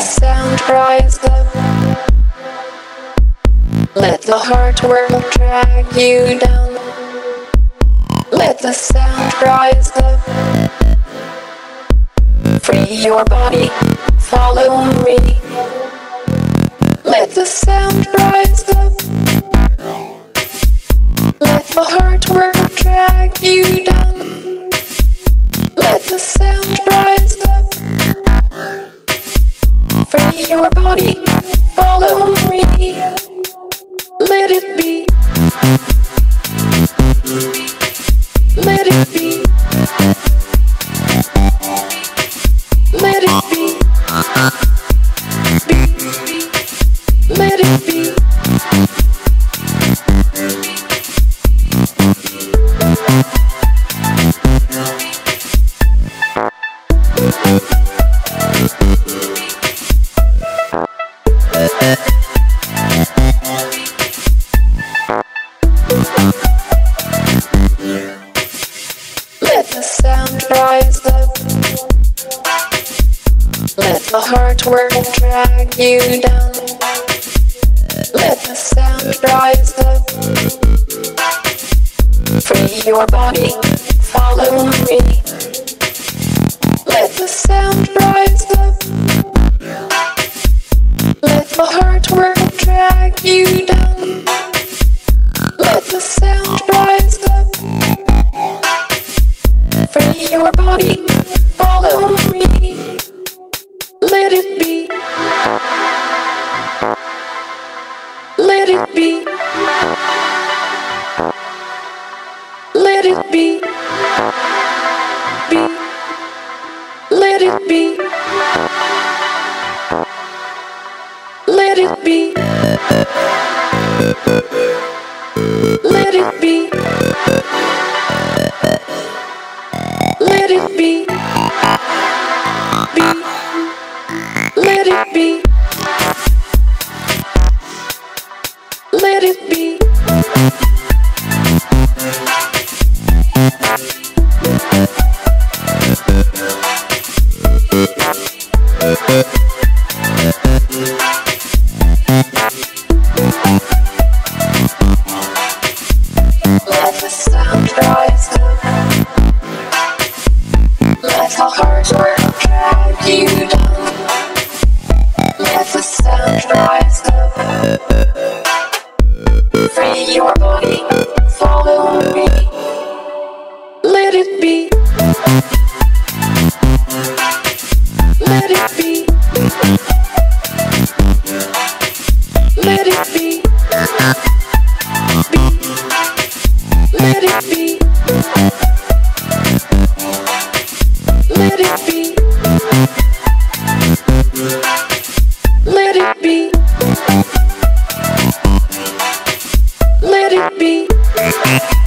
sound rise up. Let the heart world drag you down. Let the sound rise up. Free your body, follow me. Let the sound rise up. Let the heart world drag you down. Let the sound rise up. Free your body, follow me. Let it be. Let it be. Let it be. Let it be. Let the sound rise up. Let the heart world drag you down. Let the sound rise up. Free your body, follow me. Let the sound rise up. Let the heart world drag you down. Let the sound rise up. Free your body, follow me. Let it be. Let it be. Let it be. Be. Let it be. Let it be. Let it be. Let it be. Be. Let it be. Let it be. Let the sound rise up. Let the heart world drag you down. Let the sound rise up. Free your body, follow me. Let it be. Let it be. Let it be. Be. Let it be. Let it be. Let it be. Let it be.